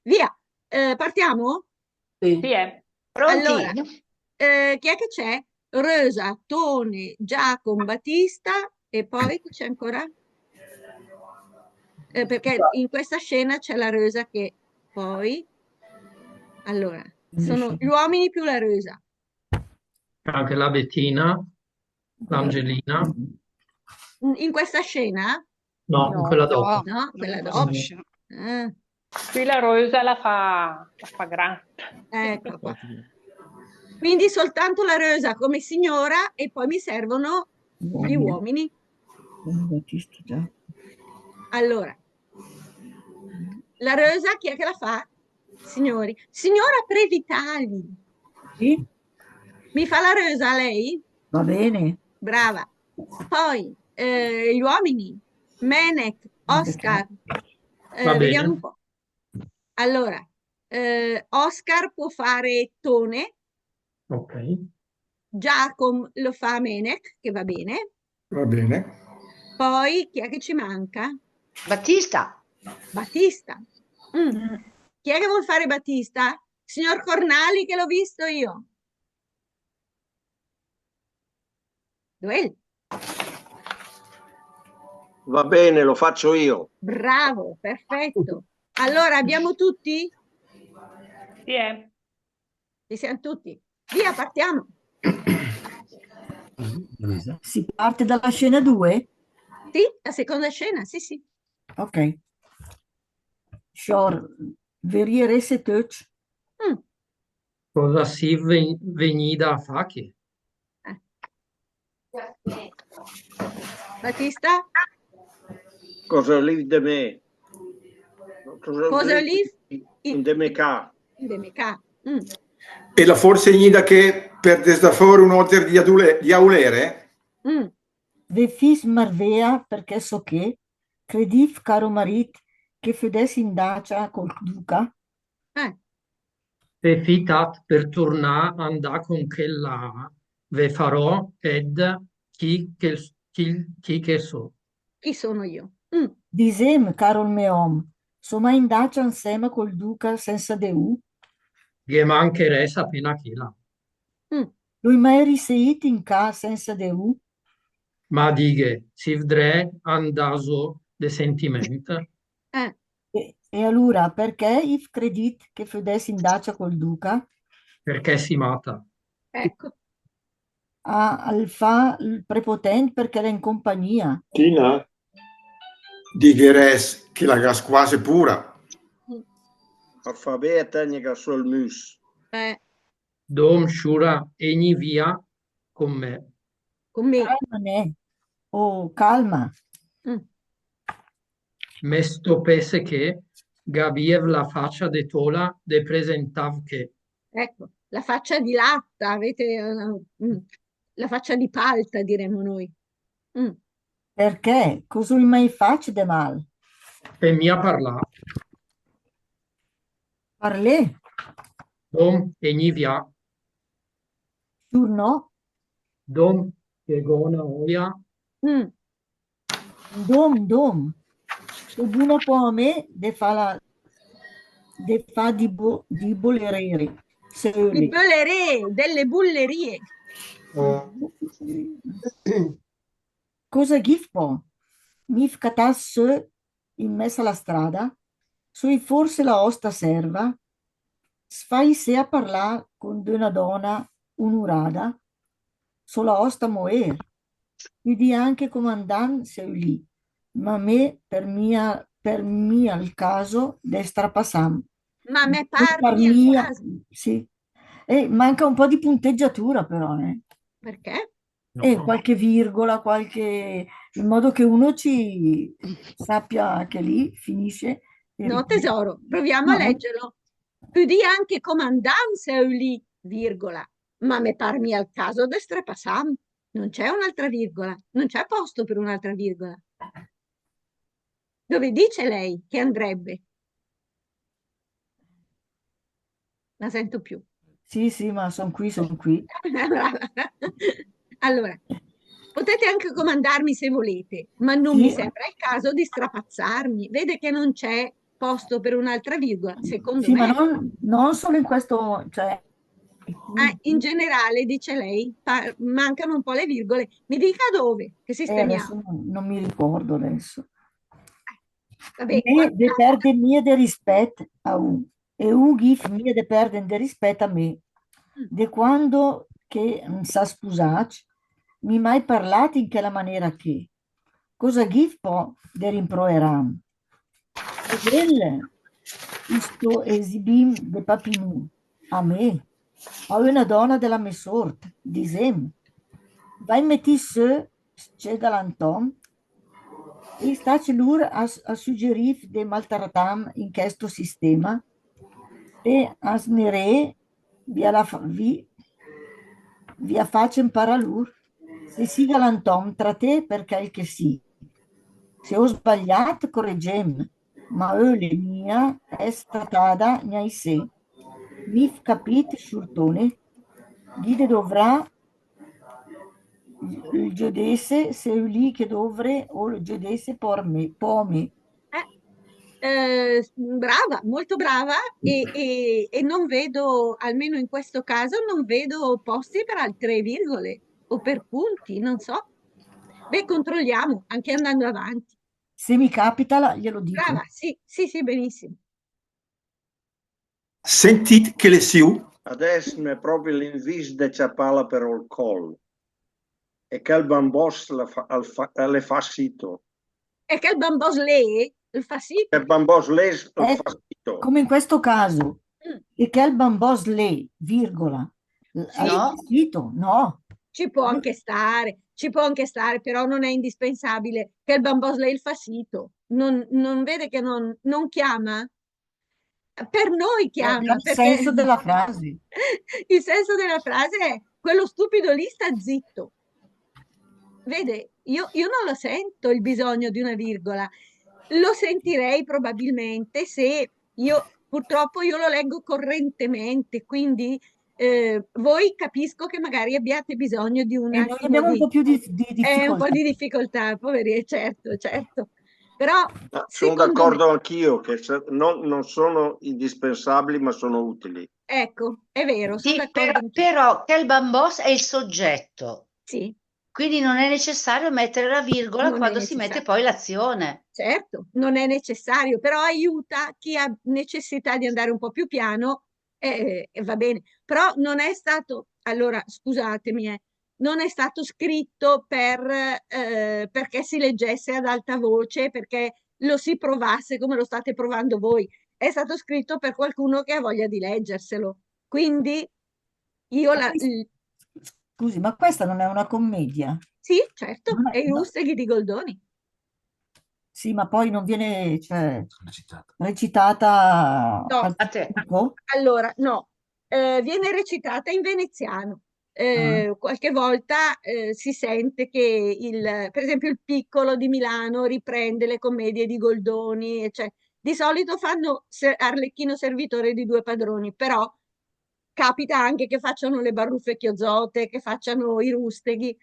Via. Partiamo? Sì. Sì, Allora, pronti? chi è che c'è? Rosa, Tone, Giacomo, Battista e poi chi c'è ancora? Perché in questa scena c'è la Rosa che poi... Allora, sono gli uomini più la Rosa. Anche la Bettina, l'Angelina, In questa scena? no, in No, quella dopo. No, non quella in questa dopo. Mm, scena. Ah, Qui la Rosa la fa grande. ecco qua. Quindi soltanto la Rosa come signora e poi mi servono gli Uomini. uomini. Battista già. Allora, la Rosa chi è che la fa? Signori. Signora Previtali. Sì, Mi fa la Rosa lei? va bene. Brava. Poi gli uomini. Menek, Guarda che- Oscar. va Vediamo un bene, po'. Allora, Oscar può fare Tone, ok. Giacomo lo fa Menek, che va bene. Va bene. Poi chi è che ci manca? Battista. Battista. Mm. Mm. Chi è che vuol fare Battista? Signor Cornali, che l'ho visto io. Dov'è? Va bene, lo faccio io. Bravo, perfetto. Allora, abbiamo tutti? Sì, Ci siamo tutti. Via, partiamo. Si parte dalla scena 2? Sì, la seconda scena, sì, sì. Ok. Shor, verriere touch. Mm, Cosa si venida a fa che? eh. Battista, Cosa lì de me? Cosa cosa lì lì? de me ca? Indemica. Mm. E la forse ignida che per desda fare un order di aulere? Mm. Ve fis marvea perché so che, credif caro marit, che fedes in dacia col duca. Eh, Se fitat per tornare andà con che là, ve farò ed chi che so. chi sono io? Mm. Disem, caro il meom, soma in dacia insieme col duca senza deu. Che mancherei appena che là. Mm. Lui mai riseit in ca senza deu. Ma dighe, si vedrà andaso de sentiment, Eh, E allora, perché if credit che fedes in dacia col duca? perché si mata. ecco. Al fa il prepotent perché è in compagnia. Tina? Digheres che la gasquase pura. Mm. Alfabeta nega sul mus. Eh, Dom Shura egni via con me. con me. Calma, ne? Oh, calma. Mm. Me stopesse che Gabiev la faccia de tola de presentav che. Ecco, la faccia di latta, avete la faccia di palta, diremmo noi. Mm. Perché? Cosa mai faccio de mal? Per mia parla, Parlé, dom egni via, tu no? dom che gona oia, Mm. Dom, dom. Tu buono po' a me de fa di bolereri. Di Soli. bullerie, delle bullerie. Cosa gif po? Mif catas in mezzo alla strada, sui forse la osta serva, sfai se a parlare con una donna un'urada, sola osta moer. Vidi anche comandant sei lì, ma me per mia il caso destra passam. Ma me Per parmi al mia, caso. sì. E manca un po' di punteggiatura però, eh. Perché? E no, qualche virgola, qualche... in modo che uno ci sappia che lì finisce e No, riprende. tesoro, proviamo a No, leggerlo. Più di anche comandanza lì, virgola. Ma me parmi al caso destra passam. Non c'è un'altra virgola, non c'è posto per un'altra virgola. Dove dice lei che andrebbe? La sento più. sì, sì, ma sono qui, sono qui. Allora, potete anche comandarmi se volete, ma non mi Sì, sembra il caso di strapazzarmi. Vede che non c'è. posto per un'altra virgola? Secondo Sì, ma me. non solo in questo, cioè, In generale, dice lei, mancano un po' le virgole. Mi dica dove, che adesso sistemiamo. non mi ricordo adesso. Vabbè, Me de perde mie de rispetto a U e U gif mie de perden de rispetto a me. De quando che sa scusarci, mi mai parlato in quella maniera che cosa gif può de rimproveram. E del isto esibim de papinu a me, a una donna della mia sorte, disem. Vai metti se c'è galantom e staci lur a suggerire de maltratam in questo sistema e a snere via via facem para lur se si galantom tra te per quel che sì. Se ho sbagliato, correggem, ma le mia è stata gnai se. Mi capite, Shurtone, Guide dovrà il giudese se è lì che dovre o il giudese por me. brava, molto brava e non vedo, almeno in questo caso, non vedo posti per altre virgole o per punti, non so. Beh, controlliamo, anche andando avanti. Se mi capita, glielo Brava, dico. sì, sì, sì, benissimo. Sentit che le siu, Adesso è proprio l'invis de ciapala per il col. E che il bambos le fa sito. E che il bambos lei, il fa sì. Che il bambos le fa sito. Come in questo caso, Mm. e che il bambos le, virgola, Sì. scritto, no. Ci può anche stare, però non è indispensabile che il bambos lei il fa sito. Non vede che non chiama? Per noi chiama, Il perché senso della frase. il senso della frase è quello stupido lì sta zitto. Vede, io non lo sento il bisogno di una virgola, lo sentirei probabilmente se purtroppo io lo leggo correntemente, quindi voi capisco che magari abbiate bisogno di un E noi attimo abbiamo un po' più di un po' difficoltà. di difficoltà, poveri, certo, certo. Però Sono secondo me, d'accordo anch'io che non sono indispensabili, ma sono utili. ecco, è vero, sono Sì, d'accordo anch'io. però Kelban Boss è il soggetto, Sì, quindi non è necessario mettere la virgola non è quando si mette necessario. poi l'azione. Certo, non è necessario, però aiuta chi ha necessità di andare un po' più piano e va bene. Però non è stato, allora scusatemi, non è stato scritto perché si leggesse ad alta voce, perché lo si provasse come lo state provando voi. È stato scritto per qualcuno che ha voglia di leggerselo. Quindi io Scusi, ma questa non è una commedia? sì, certo, Non è è- i no. Rusteghi di Goldoni. Sì, ma poi non viene, cioè, recitata No, al A te. pubblico? allora, no, viene recitata in veneziano. Ah. Qualche volta si sente che per esempio il Piccolo di Milano riprende le commedie di Goldoni, cioè, di solito fanno Arlecchino servitore di due padroni, però capita anche che facciano le baruffe chiozote, che facciano i rusteghi.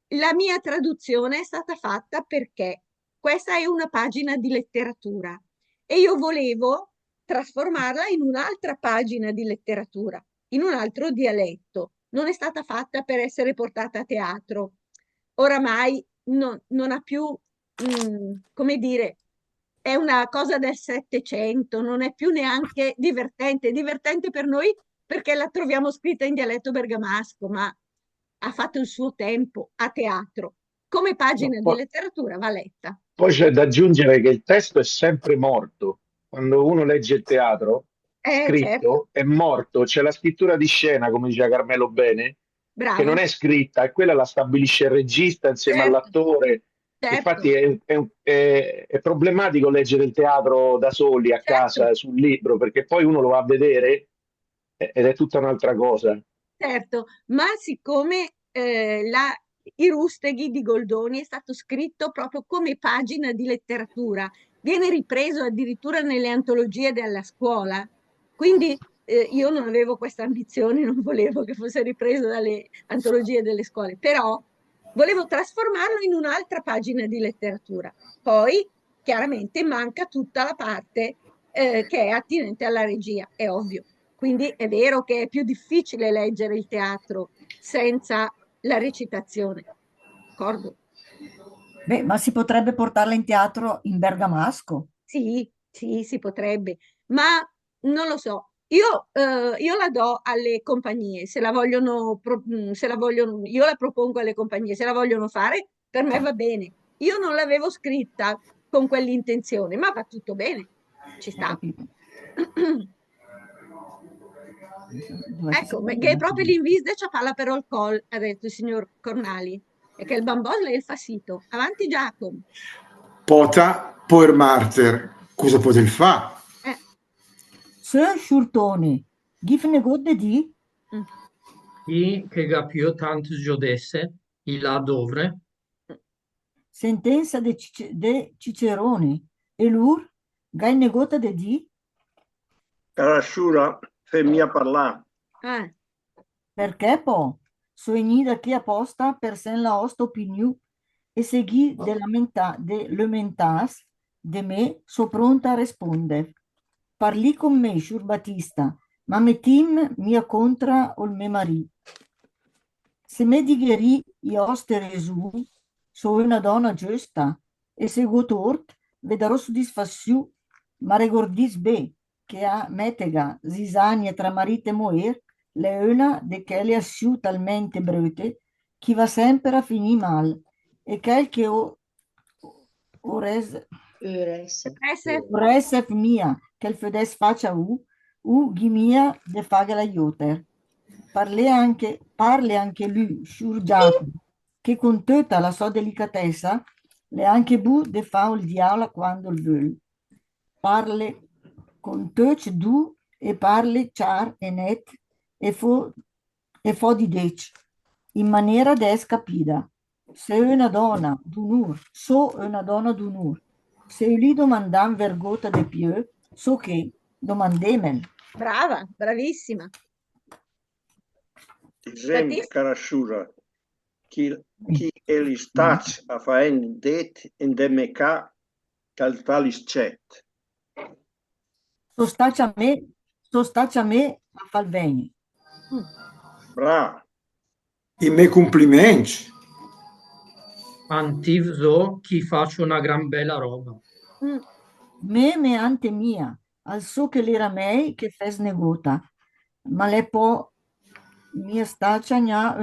La mia traduzione è stata fatta perché questa è una pagina di letteratura e io volevo trasformarla in un'altra pagina di letteratura, in un altro dialetto. Non è stata fatta per essere portata a teatro. Oramai non ha più, come dire, è una cosa del Settecento, non è più neanche divertente. È divertente per noi perché la troviamo scritta in dialetto bergamasco, ma ha fatto il suo tempo a teatro. Come No, pagina di letteratura va letta. poi c'è da aggiungere che il testo è sempre morto. Quando uno legge il teatro Certo, scritto è morto, c'è la scrittura di scena, come diceva Carmelo Bene, che non bravo, è scritta e quella la stabilisce il regista insieme certo, all'attore. certo, Infatti è problematico leggere il teatro da soli a certo. casa sul libro, perché poi uno lo va a vedere ed è tutta un'altra cosa. Certo, ma siccome i Rusteghi di Goldoni è stato scritto proprio come pagina di letteratura, viene ripreso addirittura nelle antologie della scuola, quindi io non avevo questa ambizione, non volevo che fosse ripreso dalle antologie delle scuole, però volevo trasformarlo in un'altra pagina di letteratura. Poi chiaramente manca tutta la parte che è attinente alla regia, è ovvio. Quindi è vero che è più difficile leggere il teatro senza la recitazione, d'accordo? Beh, ma si potrebbe portarla in teatro in bergamasco. Sì, sì, si potrebbe, ma non lo so. Io la do alle compagnie, se la vogliono, io la propongo alle compagnie, se la vogliono fare, per me va bene. Io non l'avevo scritta con quell'intenzione, ma va tutto bene, ci Ho sta. capito. Dove ci Ecco, sono? che è proprio l'invis de ciapalla per il col, ha detto il signor Cornali, e che il bambò le il fa sito. Avanti Giacomo. Pota, poer marter, cosa poter fare? Eh, Sir Shurtone, gifne godde di mm, I che gapio tant giodesse, il là dovre, sentenza de Cicerone e lur, gai negota de di, Carasciura, femmia parlare. eh, perché po, soignida che apposta per sen la osta opiniu e segui de lementas de me so pronta a risponde. Parli con me, Shur Battista, ma metim mia contra ol me marì. Se me digheri io ostere su, so una donna giusta, e se gotort, vedrò soddisfazione, ma regordis be, che a metega zisanie tra marito e moer, le una de che le assiu talmente brute, chi va sempre a finì mal, e quel che ores, Ures. ores mia, che il fedes faccia ghi mia de faghe l'aiuter. Parle anche lui, sciurgiato, che con tutta la sua delicatezza le anche bu de fa il diavolo quando il vuol. Parle con tøc du e parle char e net e fo di dec, in maniera de scapida. Se una donna d'unur, so una donna d'unur, se li domandan vergota de più, so che domandemel. brava, bravissima. Dizem, Battista? Carasciura, chi eli stac a faen det in de meca cal talis cet. Sostacia me a Falveni. Bra, I miei complimenti. antiv so chi faccio una gran bella roba. Mm, Me ante mia, al so che l'era mei che fes negota, ma le po mia stacia n'ha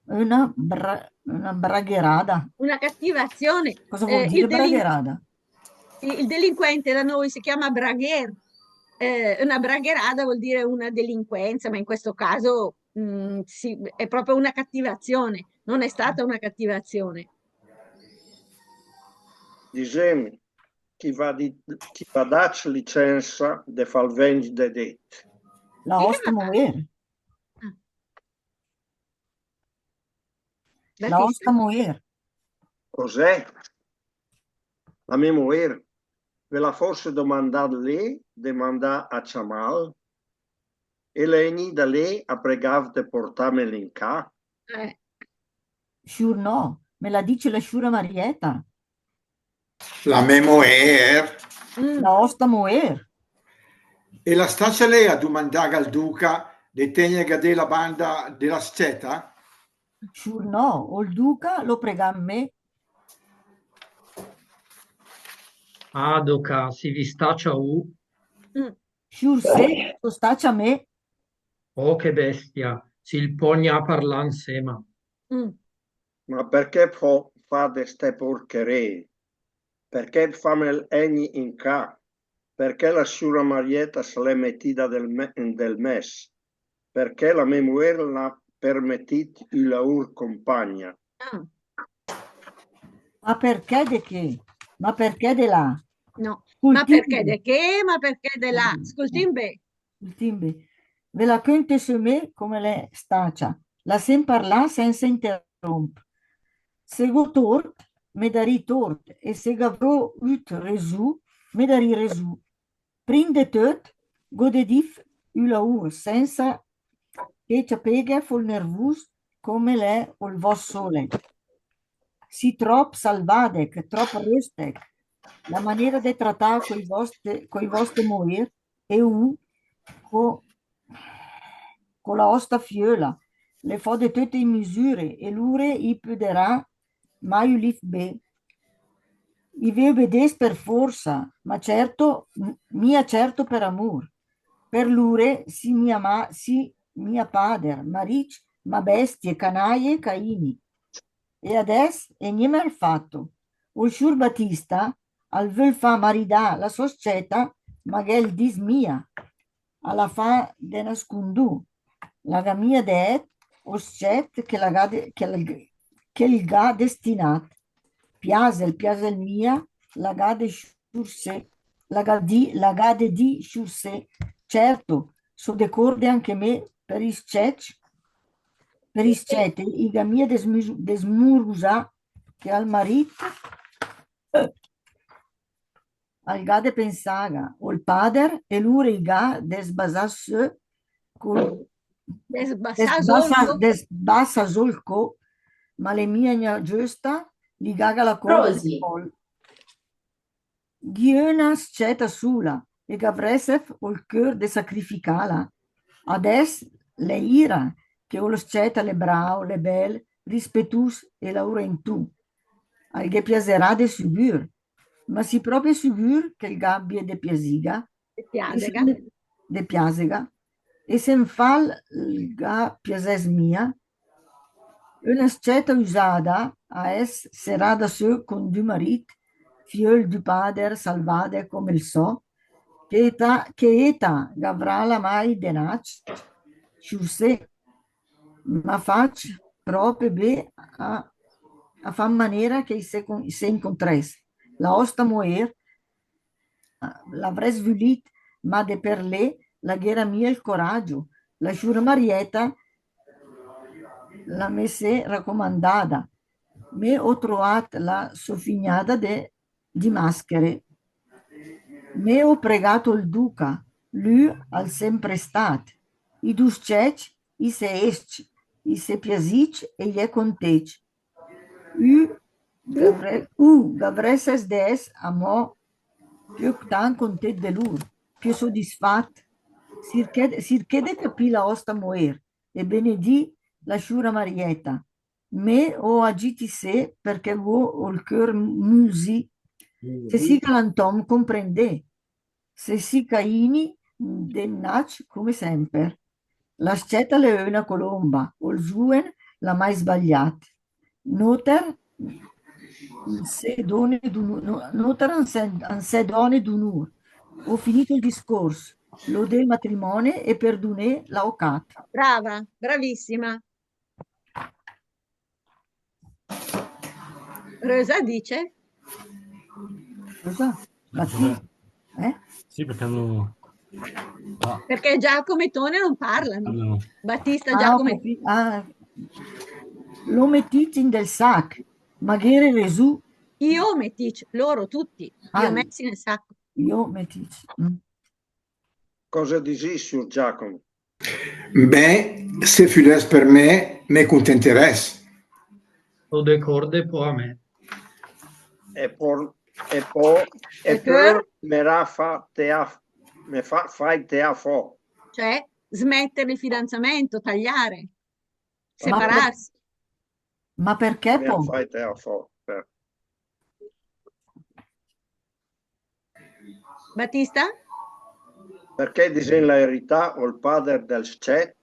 una bragherada. una cattiva azione. Cosa vuol Il, dire delin- bragherada? il delinquente da noi si chiama bragher. Una bragherada vuol dire una delinquenza, ma in questo caso è proprio una cattiva azione. Non è stata una cattiva azione. dizem, chi va dac licenza de falvengi de det. La Chi che osta va? moer, Ah, la Battista? osta moer. Cos'è? La memoer. Ve la forse domandar lei, demanda a Chamal, e lei da lei a pregav de portarmela in ca. Eh, Sciur no, me la dice la sciura Marietta. La memoer. mm, La osta moer. E la staccia lei a domandare al duca de tenere della banda della sceta? Sciur no, ol duca lo prega a me. Adoca, si vistaccia mm, Sciur se, sostacia me. oh che bestia, si il pogna a parlar insema. mm. Ma perché fate ste porcheree? Perché famel egni in ca? Perché la sciura Marietta se l'è mettida del mes? Perché la memoer la permettit la ur compagna? Ah, Ma perché de che? Ma perché de là? no, Col ma perché timbre. de che? Ma perché de là? Ascoltin bene. Il timbre. Ve la conte su me come le stacia. La sem parla senza interromp. Se go tort, me dari tort. E se gavrò ut resu, me dari resu. Prinde tot, gode dif ula ur, senza che ciapega fol nervus come le ol vos sole. Si trop salvadec, trop rustec, la maniera di trattare coi vostri morir e con la osta fiola, le fa di tutte le misure e l'ure i puderà mai ulif be. I vi obbedis per forza, ma certo, mia certo per amor. Per l'ure si mia pader, maric, ma bestie, canaie, caini. E adesso è niente fatto. O Sciur Battista al vuol fa maridà la società, ma che il dis mia, alla fa de nascondù. La gamia de o scet che il ga destinat. Piasel mia, la gade sciurse, la gade di sciurse. Certo, so decorde anche me per i scete, i gamia desmurusa che al marito al gade pensaga, o il pader e l'ure i ga desbasasse col desbassa solco, ma le mia giusta li gaga la cosa Rosi. Ghiena sceta sula e Gavresev o il cœur de sacrificala. Adesso le ira che o lo sceta le brau, le belle, rispetus e laura in tu. Al che piacerà de sigur, ma si proprio sigur che il gabbie de piasiga, de piasega, e se fal il ga piases mia, una sceta usada a es serada su con du marit, fiol du pader salvade come il so, che eta gavrala mai denac, sciurse, ma fac proprio be a fa maniera che se incontresse. La osta moer, l'avres vulit, ma de per lei la ghera mia il coraggio, la sciura Marietta la messe raccomandata. Me ho trovato la soffignata di maschere. Me ho pregato il duca, lui al sempre stat. I duscec, i se esc, i se piasic e gli è contec. Gavreses des a mo più tan content de lui, più soddisfat. Sirché de capì la osta moer e benedì la sciura Marietta. Me ho agiti se perché ho il cœur musi. Se si galantom comprende. Se si caini dennac come sempre. La sceta le è una colomba, o il zuen la mai sbagliata. Noter an sé donne d'unur. Ho finito il discorso. Lode il matrimonio e perdonè la occata. Brava, bravissima. Rosa dice? Cosa? Battista? Sì, perché hanno... Perché Giacomo e Tone non parlano. Battista, ho Giacomo e... capito. Lo mettiti in del sac, magari resù. Io mettici, loro tutti, li ho messi nel sacco. Io mettici. Cosa dici su Giacomo? Ben, se files per me contenteresse. Lo decorde po a me. E per me fai te a fo. Cioè, smettere il fidanzamento, tagliare, separarsi. Ma perché Me poi? fai te a fo. Battista? Perché disegna la verità o il padre del Scet?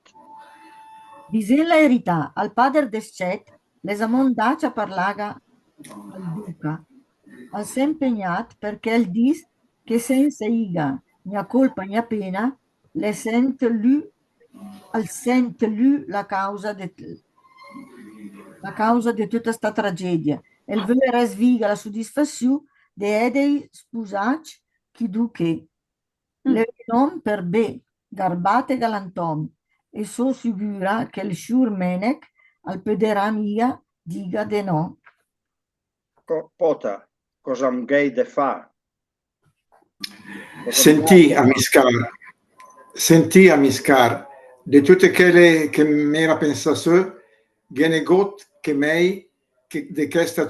Disegna la verità al padre del Scet, l'esamondacia parlaga al duca. Al se impegnat perché il dis che senza iga nia colpa nia pena, le sente lui la causa di tutta questa tragedia. E il volere sviga la soddisfazione di edei spusac chi duche. Le non per be, garbate galantom, e so sicura che il sciur menek al pederà mia diga de no. Pota, cosa un gay de fa? Sentì a miscar, di tutte quelle che mi era pensato, gene got che mei, che de questa,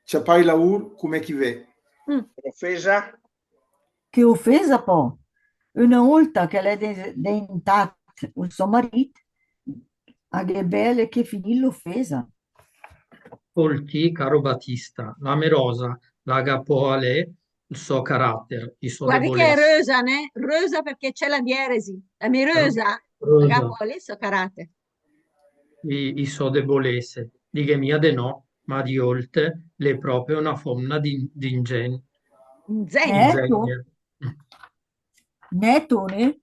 c'è laur come chi ve. Offesa? Che offesa po'. Una volta che l'è diventato il suo marito, a che belle che finì l'offesa. Colti, caro Battista, la merosa, la agapò a lei, il suo carattere, i suoi Guardi che è debolezze. Rosa, né? Rosa perché c'è la dieresi. La mirosa, Rosa, agapole, so karate. i suoi debolezze. Di che mia de no, ma di oltre, le è proprio una fonna di ingegno. Zen. Ingegno. Neto, né?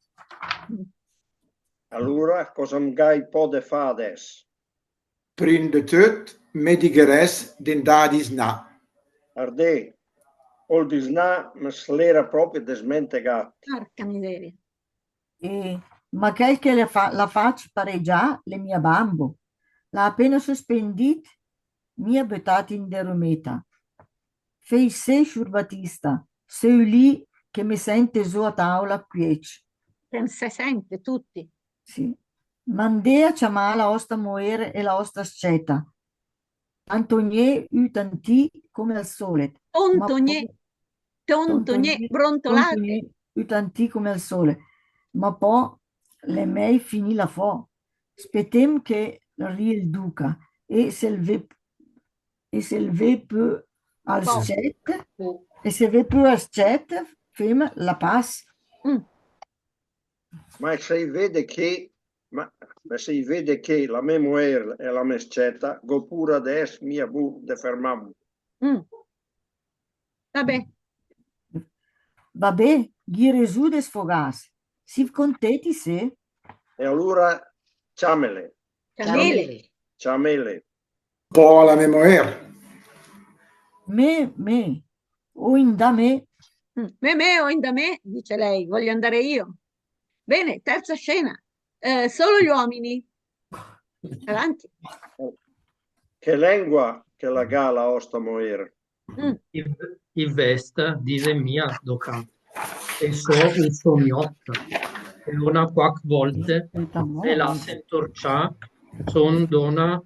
Allora, cosa mi può fare adesso? Prinde tot, me digeres den dadis na. Ardè, ol disnà mi slera proprio desmentegato. Porca miseria. Ma quel che la faccia pareggiare le mie bambo. L'ha appena sospendit, mi ha buttato in derumeta. Fei sei Battista, sei lì che mi sente su a tavola qui. Se sente tutti. Sì. Mandea chiamare la osta moere e la osta sceta. Antonie utanti come al sole. Tontogne, brontolate. Utanti come al sole. Ma poi le mei finì la fo. Spetem che rie il duca e se il ve più al scet e se ve più al scet fem la pass. Ma se vede che la mia mujer e la mia sceta, go pure adesso mia bu de fermamo. Vabbè, ghi su de sfogas. Si contenti se? E allora ciamele. Po' la memoria. Me. O in da me. Me o in da me, dice lei, voglio andare io. Bene, terza scena. Solo gli uomini. Avanti. Che lingua che la gala osta moer. Il vesta dise mia doca. E so il sogniotta. E una quac volte e la sentorcià son dona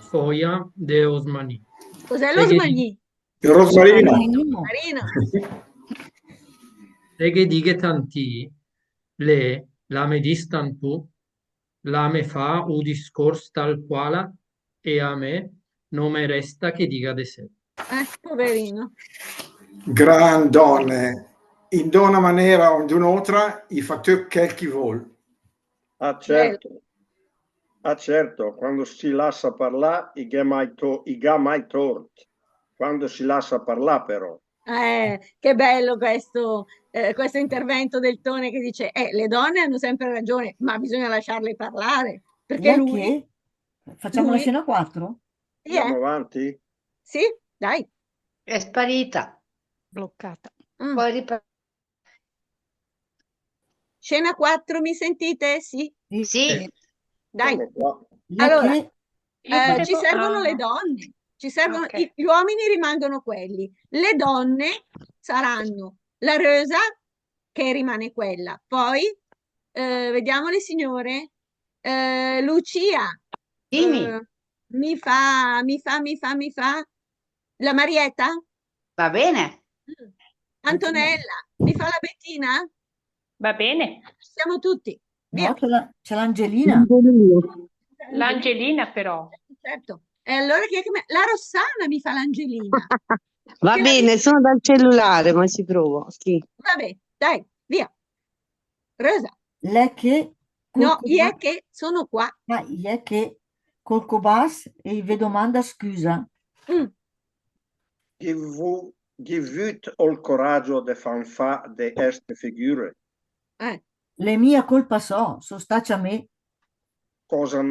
foia de osmani. Cos'è l'osmani? Il rosmarino. E che dighe tanti, le la me distan tu, la me fa u discors tal quale e a me non me resta che diga de sé. Poverino. Grandone. In una maniera o in un'altra, i fa quel chi vuol. Ah certo, quando si lascia parlare, i ga mai tort. Quando si lascia parlare però. Che bello questo intervento del Tone che dice le donne hanno sempre ragione, ma bisogna lasciarle parlare. Perché lui... Facciamo la scena 4? Andiamo avanti? Sì, dai. È sparita. Bloccata. Poi Scena 4, mi sentite? Sì. Sì. Dai. Allora, ci servono le no. donne. Ci servono, Ok. gli uomini rimangono quelli. Le donne saranno la Rosa, che rimane quella. Poi, vediamo le signore. Lucia. Mi fa la Marietta? Va bene. Antonella, mi fa la Bettina? Va bene. Siamo tutti. Via. No, c'è l'Angelina. L'Angelina però. Certo. E allora chi è che la Rossana mi fa l'Angelina. Va bene, sono dal cellulare, ma ci provo. Sì. Vabbè, dai, via. Rosa. Lei che... No, io è che sono qua. Ma io è che col cobas e vi domanda scusa. Chi vut ho il coraggio de fan fa de este figure. Le mia colpa sono stati a me. Cosa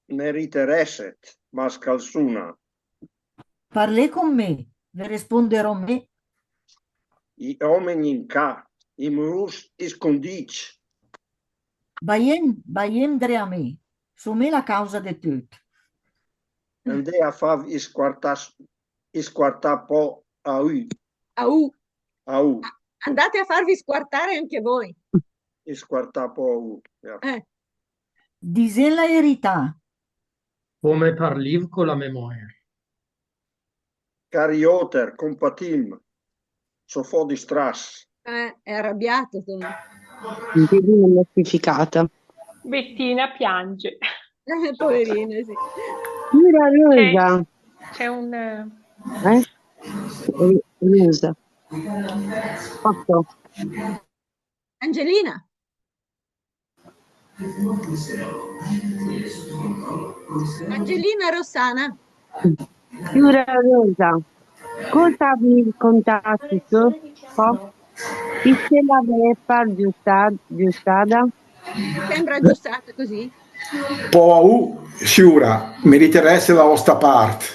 meriteresset, ma scalzuna. Parlé con me, vi risponderò me. I uomini in ca, i murus iscondic. Baiem dre a me. Su me la causa di tutto. Andè a far isquartà po' a u. Andate a farvi squartare anche voi. Isquartà po' a u. Dise la verità. Come parliv con la memoria. Carioter, compatim, sofò di strass. È arrabbiato. Angelina mortificata. Bettina piange. Poverina, sì. Mira Rosa. C'è un... Rosa. Fatto. Angelina. Angelina Rossana. Mira Rosa. Cosa mi contaste tu? E se la vepa giustata? Sembra aggiustata così. Poi, Siura, meriteresse la vostra parte.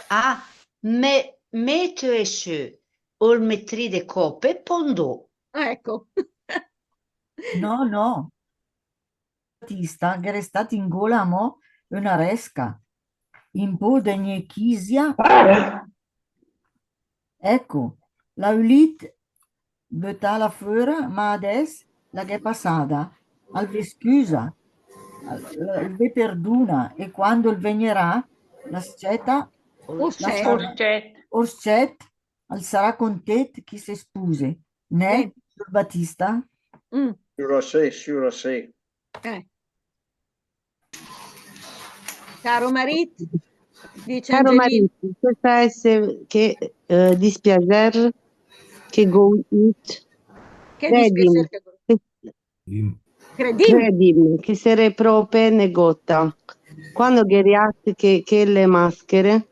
Ah, me tu e su, o metri de coppe pondo. Ecco. No, no. Battista, che è stato in gola a mo una resca. In po' degne chisia. Ecco, la ulit butta la fuori, ma adesso la che è passata. Al vi scusa, al vi perdona, e quando il venirà, la sceta, Orcet, al sarà con te chi si spuse. Ne, Battista? Sicura sì. Caro marito, dice Caro Angelina. marito, questa essere che dispiacer che go it. Che dispiacere Credim, che sere proprio negotta. Quando geriate che le maschere,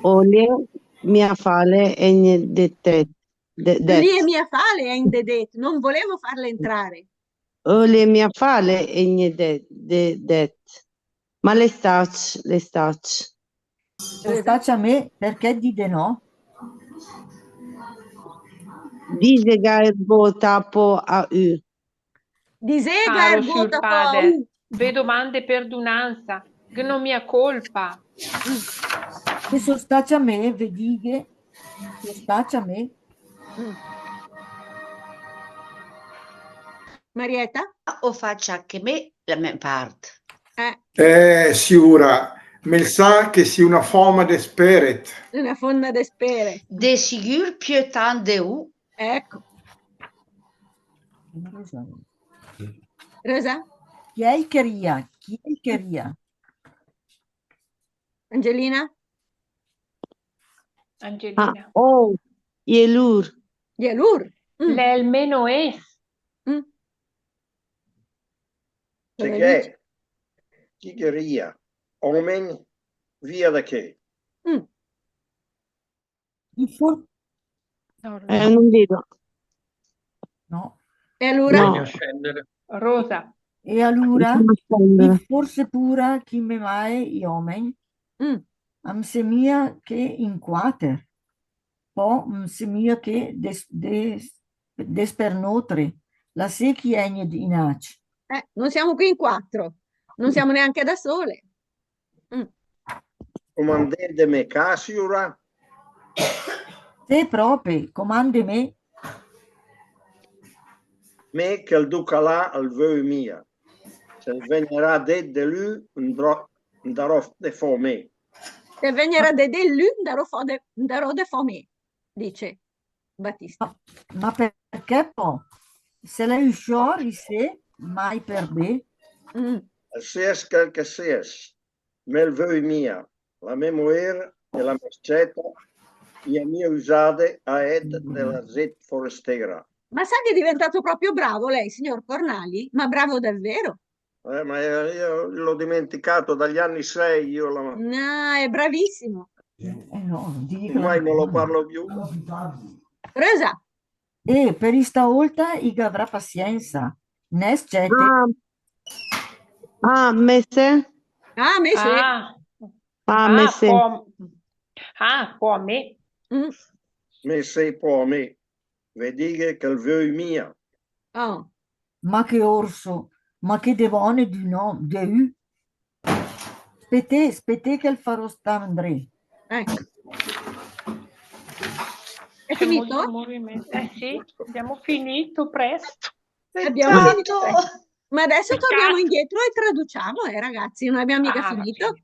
olio, mia fale e ne dette. Lì è mia fale è in dedet, non volevo farle entrare. Olio, mia fale e ne det. Ma le stacci. Lo staccia a me perché dite no? Dice che tapo a u. Disega Caro il voto padre, ve domande perdonanza, che non mia colpa. Che so staccia a me, vedi che staccia a me. Marietta? O faccia anche me la mia parte. Siura, me sa che sia una forma di spirit. Una forma di spirit. De sigur più tante u. Ecco. Rosa? Chi è il cheria? Chi è il cheria? Angelina? Angelina. Ielur. Ielur? L'elmeno es. C'è che è? Chigheria. Omen, via da che? Non vedo. No. E allora? No. Rosa. E allora, forse pure chi me mai omen, am semia che in quater, po semia che despernotre, la secchi egne di inac. Non siamo qui in 4, non siamo neanche da sole. Comandate me Casiura? Se proprio, comande me. Me che il duca là al veu mia. Se venirà de lui, darò de fome. Se venirà de lui, darò de fome, dice Battista. Ma perché poi? Se lei usciò, se mai per me. Sies quel che sies, mel veu mia, la mia mujer e la meschetta, e a mia usate a ed della zet forestera. Ma sa che è diventato proprio bravo lei, signor Cornali? Ma bravo davvero? Ma io l'ho dimenticato dagli anni 6, io la... No, è bravissimo. No, ormai non lo parlo più. Rosa? E per questa volta avrà pazienza. Mese? Mese. Mese. Può a me. Mese può a me. Vedi che il veu mia. Oh. Ma che orso, ma che devone di no, de Spete che il farò sta André. Ecco. È finito? Sì, abbiamo finito presto. Abbiamo finito. Ma adesso torniamo indietro e traduciamo, ragazzi, non abbiamo mica finito.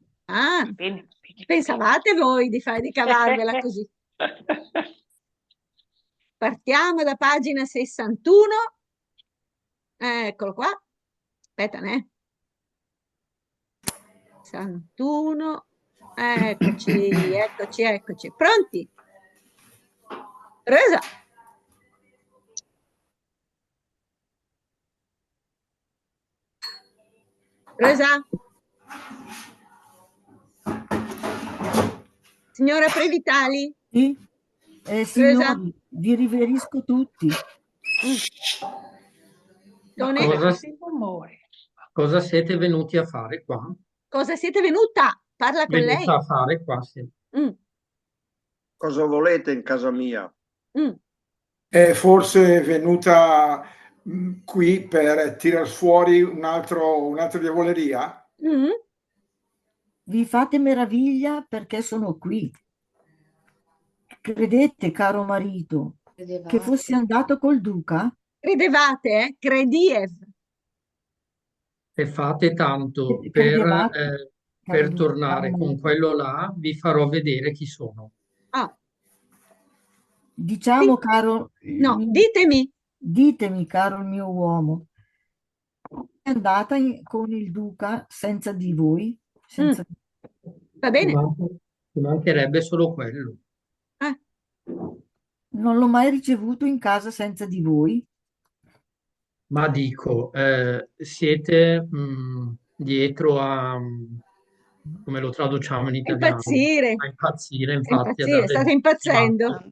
Bene. Pensavate voi di cavarvela così? Partiamo da pagina 61. Eccolo qua. Aspetta, ne? 61. Eccoci, eccoci, eccoci. Pronti? Rosa. Rosa? Signora Previtali? Sì? Rosa? Signori, vi riverisco tutti. Tone? Cosa siete venuti a fare qua? Cosa siete venuta? Parla con lei. Venuta a fare qua, sì. Cosa volete in casa mia? È forse venuta qui per tirar fuori un'altra diavoleria? Vi fate meraviglia perché sono qui. Credete, caro marito, che fossi andato col duca? Credevate, Crediev. Se fate tanto Credevate, per caro tornare con marito. quello là, vi farò vedere chi sono. Diciamo, caro... No, ditemi, caro il mio uomo, è andata con il duca senza di voi? Senza... Va bene. Ci mancherebbe solo quello. Non l'ho mai ricevuto in casa senza di voi? Ma dico, siete dietro a, come lo traduciamo in italiano? Impazzire. A impazzire, A infatti. impazzire, state impazzendo.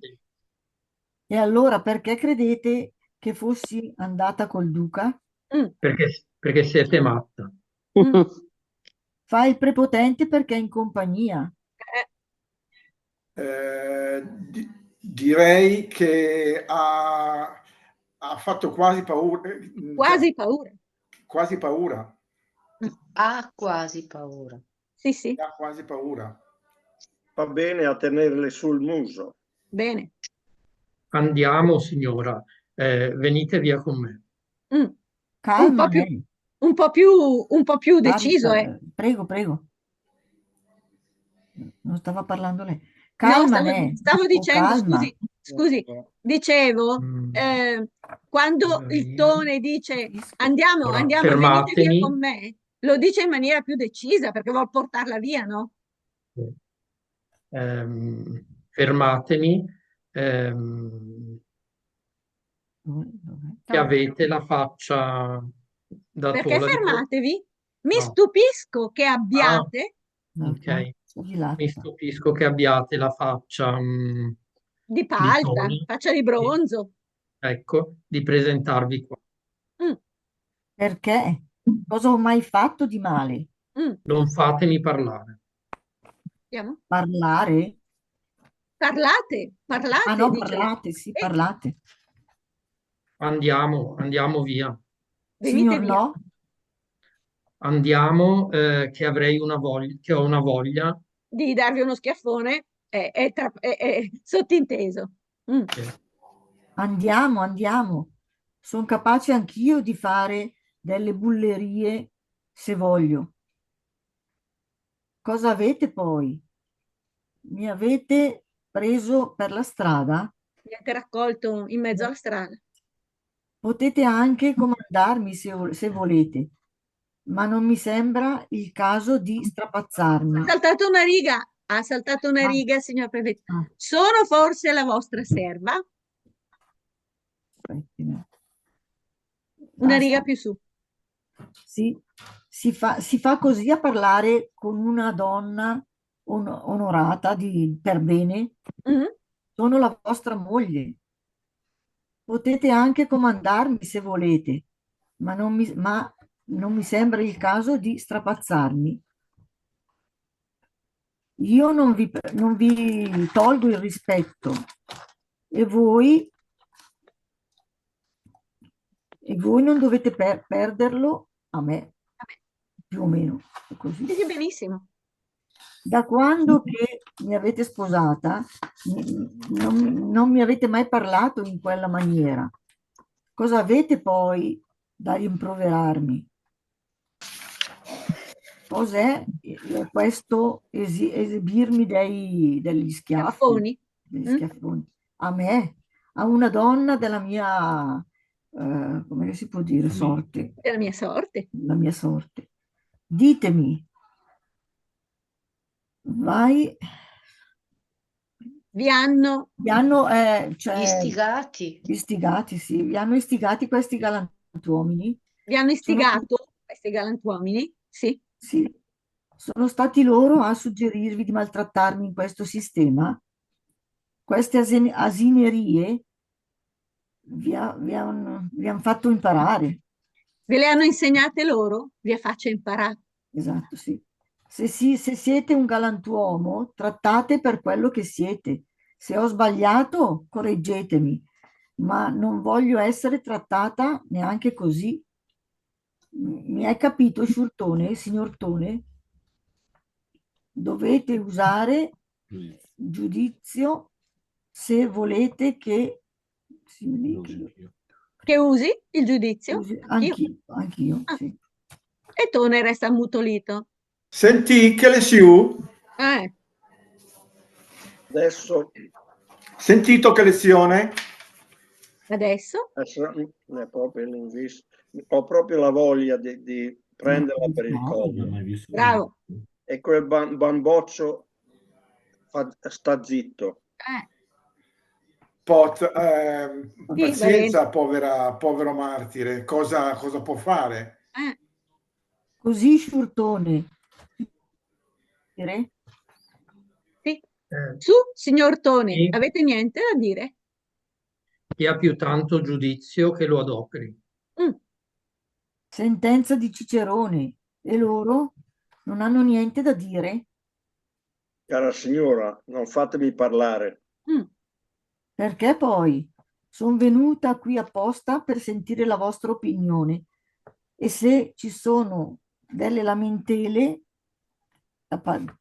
E allora perché credete che fossi andata col duca? Perché siete matta. Fa il prepotente perché è in compagnia. Direi che ha fatto quasi paura. Quasi paura. Quasi paura. Ha quasi paura. Sì, sì. Ha quasi paura. Va bene a tenerle sul muso. Bene. Andiamo, signora. Venite via con me. Calma, un po' più deciso, Prego, prego. Non stava parlando lei. No, Calma, stavo dicendo, calma. scusi, dicevo, quando il Tone dice andiamo, Ora, venite via fermatemi. con me, lo dice in maniera più decisa perché vuol portarla via, no? Fermatemi. Che avete la faccia da Perché tola di fermatevi? Mi No. stupisco che abbiate Ok. Mi stupisco che abbiate la faccia di palta, Tony. faccia di bronzo. Ecco, di presentarvi qua. Perché? Cosa ho mai fatto di male? Non fatemi parlare. Andiamo? Parlare? Parlate. Ah no, dice. parlate, sì, parlate. Andiamo via. Venite Signor via. no? Andiamo, che ho una voglia. Di darvi uno schiaffone è sottinteso. Andiamo. Sono capace anch'io di fare delle bullerie se voglio. Cosa avete poi? Mi avete preso per la strada? Mi avete raccolto in mezzo alla strada. Potete anche comandarmi se volete, ma non mi sembra il caso di strapazzarmi. Ha saltato una riga, signor prefetto. Sono forse la vostra serva? Una riga più su. Sì, si fa così a parlare con una donna onorata per bene. Sono la vostra moglie. Potete anche comandarmi se volete, ma non mi sembra il caso di strapazzarmi. Io non vi tolgo il rispetto e voi non dovete perderlo a me, più o meno. È così. Sì, benissimo. Da quando che mi avete sposata, non mi avete mai parlato in quella maniera. Cosa avete poi da rimproverarmi? cos'è questo esibirmi degli schiaffi, Schiaffoni. degli schiaffoni? A me, a una donna della mia, come si può dire, sorte, È la mia sorte. la mia sorte. Ditemi, vai, Vi hanno vi hanno, cioè, Istigati. istigati, sì, vi hanno istigati questi galantuomini. Vi hanno Sono, istigato questi galantuomini? Sì. sì, sono stati loro a suggerirvi di maltrattarmi in questo sistema. Queste asinerie vi han fatto imparare. Ve le hanno insegnate loro? Vi faccio imparare. Esatto, sì. Se siete un galantuomo, trattate per quello che siete. Se ho sbagliato, correggetemi, ma non voglio essere trattata neanche così. Mi hai capito, Sciurtone, signor Tone? Dovete usare giudizio se volete che Che usi il giudizio? anch'io, anch'io, Ah, sì. e Tone resta ammutolito. Senti che le siu? Adesso Sentito che lezione? Adesso? è proprio ho proprio la voglia di prenderla per il collo. Bravo. E quel bamboccio sta zitto. Pazienza, povero martire, cosa può fare? Così, Sciurtone. Sì. Su, signor Tone, Sì. avete niente da dire? Chi ha più tanto giudizio che lo adoperi. Sentenza di Cicerone. E loro non hanno niente da dire? Cara signora, non fatemi parlare. Perché poi? Sono venuta qui apposta per sentire la vostra opinione e se ci sono delle lamentele,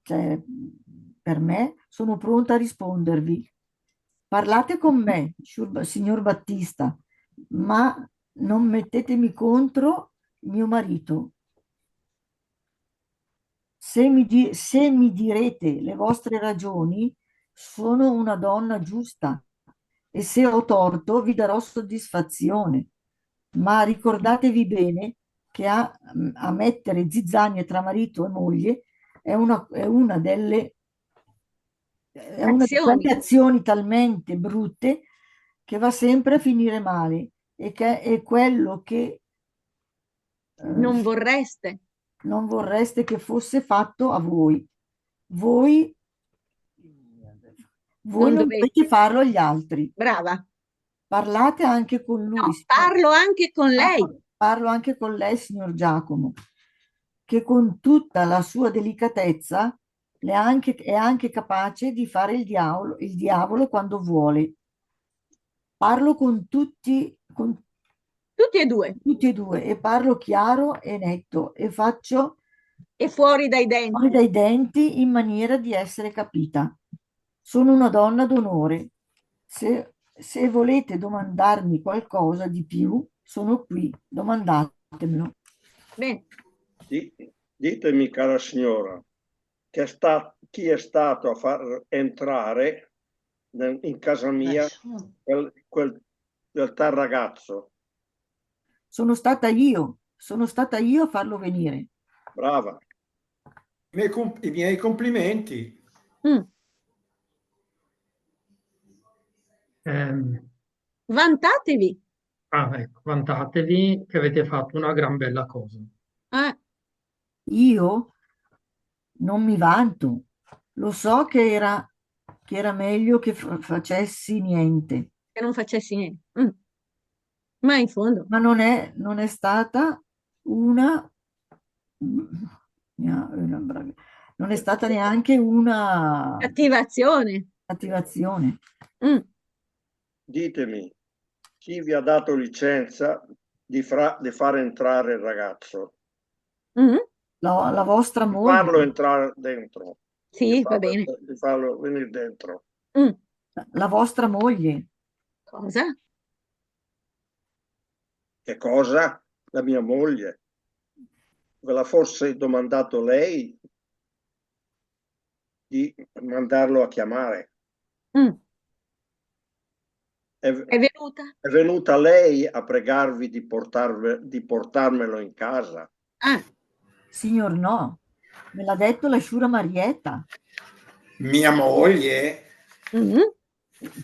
cioè, per me, sono pronta a rispondervi. Parlate con me, signor Battista, ma non mettetemi contro mio marito. Se mi direte le vostre ragioni, sono una donna giusta e se ho torto vi darò soddisfazione. Ma ricordatevi bene che a mettere zizzanie tra marito e moglie è una di quelle azioni talmente brutte che va sempre a finire male e che è quello che Non vorreste. non vorreste che fosse fatto a voi. Voi non dovete farlo agli altri. Brava. Parlate anche con lui. No, parlo anche con lei. Parlo anche con lei, signor Giacomo, che con tutta la sua delicatezza è anche capace di fare il diavolo quando vuole. Parlo con tutti e due. Tutti e due e parlo chiaro e netto e faccio e fuori dai denti in maniera di essere capita. Sono una donna d'onore. Se volete domandarmi qualcosa di più, sono qui, domandatemelo. Bene. Ditemi, cara signora, chi è stato a far entrare in casa mia quel tal ragazzo? Sono stata io a farlo venire. Brava. I miei complimenti. Vantatevi. Ecco, vantatevi che avete fatto una gran bella cosa. Io non mi vanto. Lo so che era meglio che facessi niente. Che non facessi niente. Ma in fondo. Ma non è stata non è stata neanche una attivazione. Ditemi, chi vi ha dato licenza di far entrare il ragazzo? La vostra moglie. Farlo entrare dentro. Sì, va bene. Di farlo venire dentro. La vostra moglie. Cosa? Che cosa? La mia moglie. ve l'ha forse domandato lei di mandarlo a chiamare. Mm. È venuta? È venuta lei a pregarvi di portarmelo in casa? Ah, Signor no, me l'ha detto la Shura Marietta, Mia moglie mhm.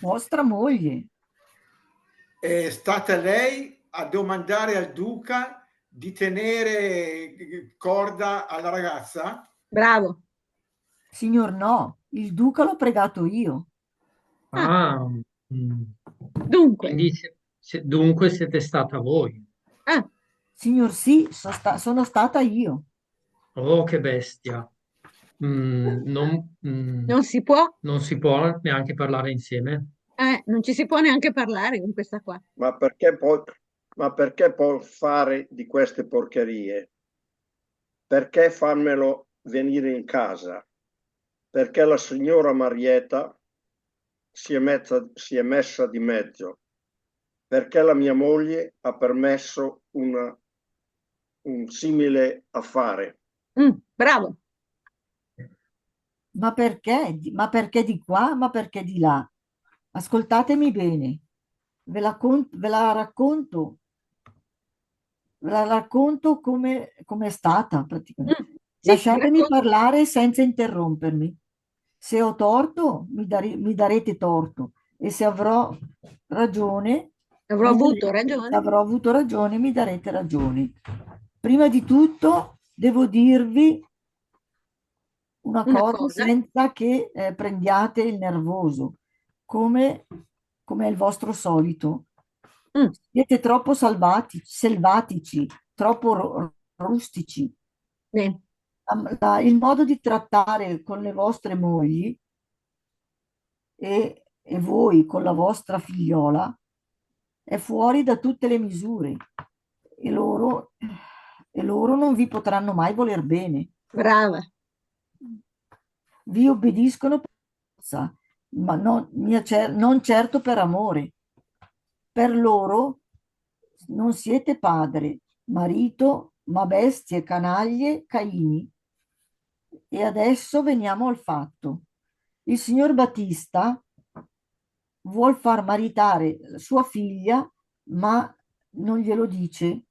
vostra moglie. è stata lei a domandare al duca di tenere corda alla ragazza? Bravo. Signor no, il duca l'ho pregato io. Ah, mm. Dunque, Quindi dunque siete stata voi. ah, Signor sì, sono stata io. Oh, che bestia. non si può, Non si può neanche parlare insieme. non ci si può neanche parlare con questa qua. Ma perché può fare di queste porcherie? Perché farmelo venire in casa? Perché la signora Marietta si è messa di mezzo? Perché la mia moglie ha permesso un simile affare? Bravo. Ma perché? Ma perché di qua? Ma perché di là? Ascoltatemi bene, ve la racconto come è stata praticamente. Sì, Lasciatemi racconta. parlare senza interrompermi. Se ho torto, mi darete torto, e se avrò ragione, Avrò avuto ragione. se avrò avuto ragione, mi darete ragione. Prima di tutto, devo dirvi una cosa senza che prendiate il nervoso, come è il vostro solito. Siete troppo selvatici, troppo rustici. Il modo di trattare con le vostre mogli e voi con la vostra figliola è fuori da tutte le misure e loro non vi potranno mai voler bene. Brava. Vi obbediscono per forza, ma non certo per amore. Per loro non siete padre, marito, ma bestie, canaglie, Caini. E adesso veniamo al fatto. Il signor Battista vuol far maritare sua figlia, ma non glielo dice.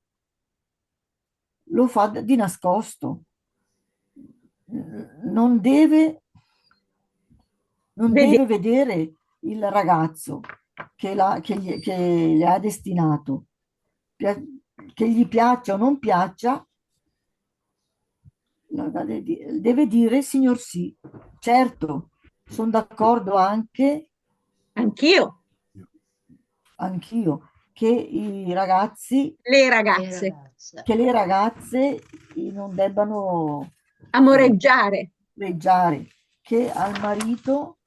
Lo fa di nascosto. Non deve vedere il ragazzo che gli ha destinato. Che gli piaccia o non piaccia, deve dire signor sì. Certo, sono d'accordo anch'io, che i ragazzi, le ragazze, che le ragazze non debbano amoreggiare, che al marito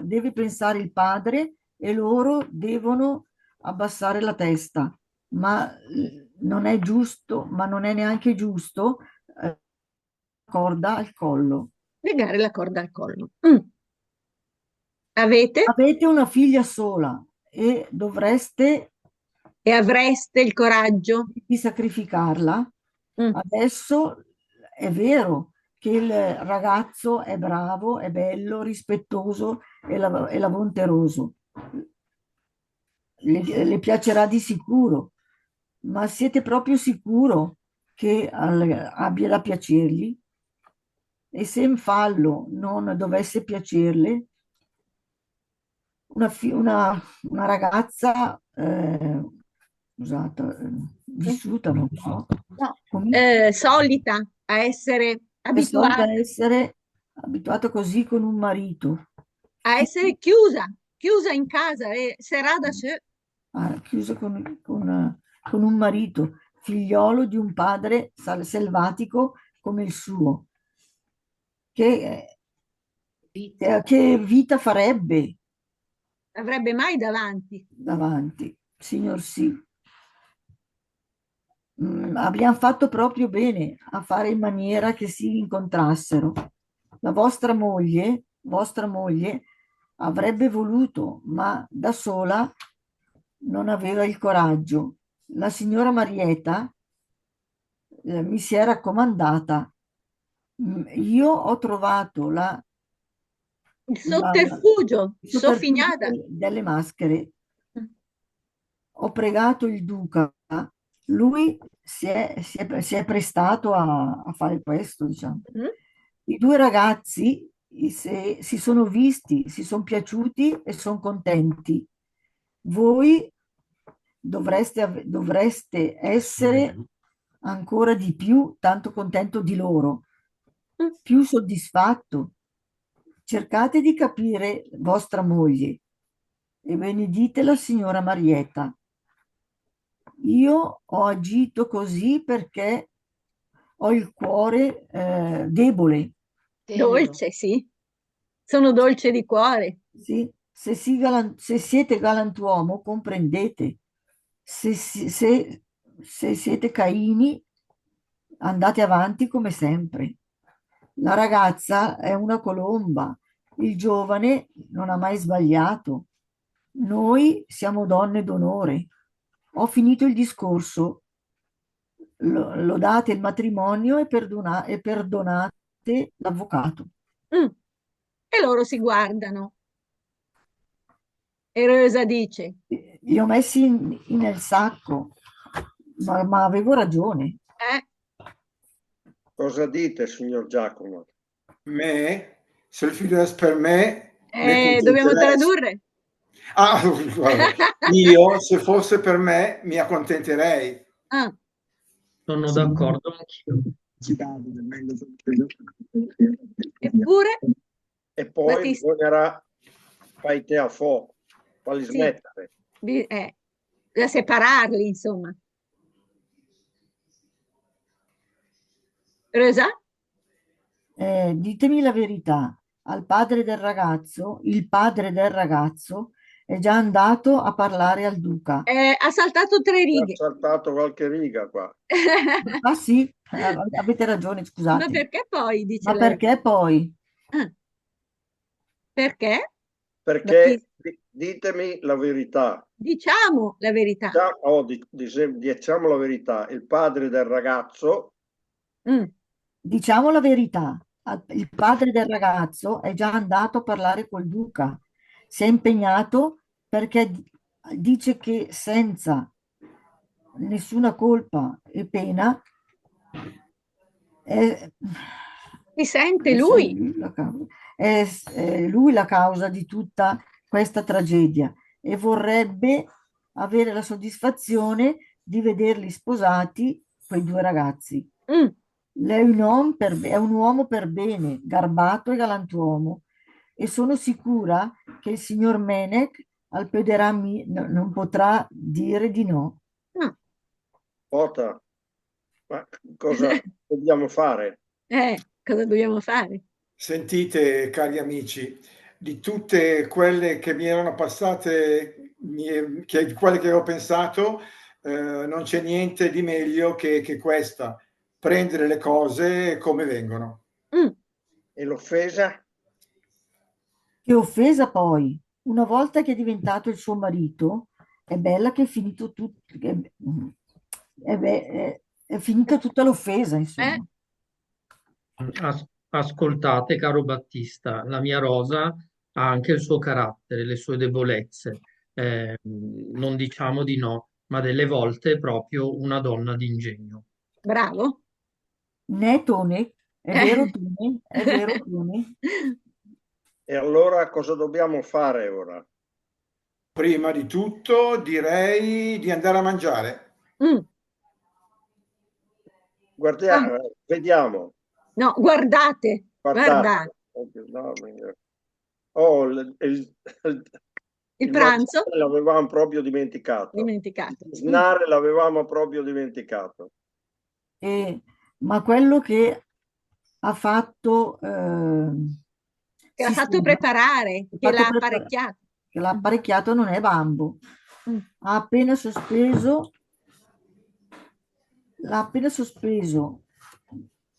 deve pensare il padre e loro devono abbassare la testa, ma non è giusto, ma non è neanche giusto corda al collo. legare la corda al collo. Avete una figlia sola e avreste il coraggio di sacrificarla. Adesso è vero che il ragazzo è bravo, è bello, rispettoso e laventeroso. Le piacerà di sicuro, ma siete proprio sicuro che abbia da piacergli? E se in fallo non dovesse piacerle, una ragazza vissuta, non so, solita a essere è solita abituata, essere abituata così con un marito, a essere chiusa in casa e sarà da sé. chiusa con un marito, figliolo di un padre selvatico come il suo. Che vita farebbe Avrebbe mai davanti? Signor sì. Abbiamo fatto proprio bene a fare in maniera che si incontrassero. La vostra moglie avrebbe voluto, ma da sola non aveva il coraggio. la signora Marietta mi si è raccomandata. Io ho trovato Il la- sotterfugio, il sotterfugio Sofignada. delle maschere. Ho pregato il duca, lui si è prestato a fare questo, diciamo. Mm. I due ragazzi si sono visti, si sono piaciuti e sono contenti. Voi dovreste essere ancora di più tanto contento di loro, più soddisfatto. Cercate di capire vostra moglie e benedite la signora Marietta. Io ho agito così perché ho il cuore debole. Dolce, sì. Sono dolce di cuore. Sì? Se siete galantuomo, comprendete. Se siete Caini, andate avanti come sempre. La ragazza è una colomba, il giovane non ha mai sbagliato. Noi siamo donne d'onore. Ho finito il discorso. Lodate il matrimonio e perdonate l'avvocato. Mm. E loro si guardano. E Rosa dice, Li ho messi nel sacco, ma avevo ragione. Cosa dite, signor Giacomo? Me? Se il figlio è per me dobbiamo accontenterei. tradurre. Ah, guarda, io se fosse per me mi accontenterei. Ah. Sono d'accordo anch'io. Eppure, E poi Battista, bisognerà fai te a fuoco, falli sì, smettere. da separarli, insomma. Rosa? Ditemi la verità. Il padre del ragazzo è già andato a parlare al duca. Ha saltato 3 Ha righe. saltato qualche riga qua. Ah sì, avete ragione, Ma scusate. perché poi, dice Ma lei? perché poi? Ah. Perché? Perché ditemi la verità. Diciamo la verità. Diciamo la verità. Il padre del ragazzo Diciamo la verità. Il padre del ragazzo è già andato a parlare col duca. Si è impegnato perché dice che senza nessuna colpa e pena si sente lui. È lui la causa di tutta questa tragedia e vorrebbe avere la soddisfazione di vederli sposati, quei due ragazzi. Lei è un uomo per bene, garbato e galantuomo, e sono sicura che il signor Menek al Pederami non potrà dire di no. Ota, ma cosa dobbiamo fare? Cosa dobbiamo fare? Sentite, cari amici, di tutte quelle che mi erano passate, quelle che ho pensato, non c'è niente di meglio che questa, prendere le cose come vengono. E l'offesa? Che offesa poi, una volta che è diventato il suo marito, è bella che è finito tutto, è finita tutta l'offesa, insomma. Ascoltate, caro Battista, la mia Rosa ha anche il suo carattere, le sue debolezze. Non diciamo di no, ma delle volte è proprio una donna d'ingegno. Bravo. Né Tony, è vero Tony, è vero Tony. E allora cosa dobbiamo fare ora? Prima di tutto direi di andare a mangiare. Guardiamo, vediamo. No, guardate. Guardate. Oh, il pranzo l'avevamo proprio dimenticato. Snare l'avevamo proprio dimenticato. Ma quello che ha fatto che l'ha fatto preparare, che l'ha apparecchiato. Che l'ha apparecchiato non è Bambo. L'ha appena sospeso,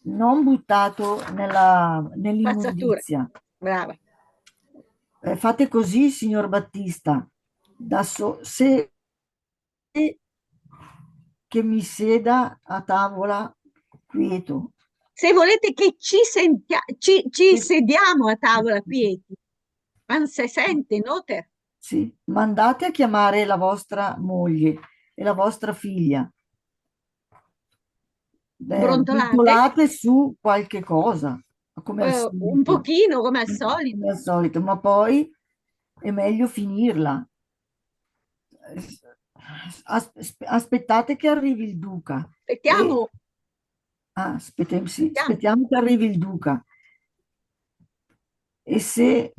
non buttato nell'immondizia. Brava. Fate così, signor Battista. che mi sieda a tavola quieto. Se volete che ci sediamo a tavola quieti, man se sente, noter. Sì, mandate a chiamare la vostra moglie e la vostra figlia. Brontolate, Brontolate su qualche cosa, come al un solito, pochino come al solito. come al solito, ma poi è meglio finirla. Aspettate che arrivi il duca. Aspettiamo, Sì, aspettiamo che arrivi il duca. E se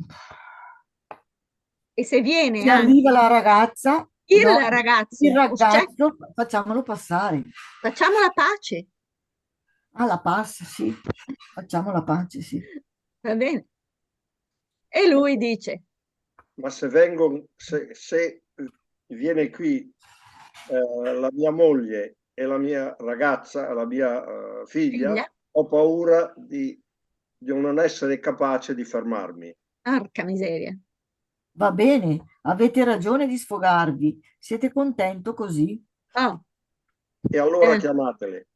viene arriva la ragazza, il no, ragazzo, il ragazzo, facciamolo passare. facciamo la pace, La pace, sì. Facciamo la pace, sì. va bene. E lui dice, Ma se viene qui la mia moglie e la mia ragazza, la mia figlia, ho paura di non essere capace di fermarmi. porca miseria. Va bene, avete ragione di sfogarvi. Siete contento così? E allora chiamatele.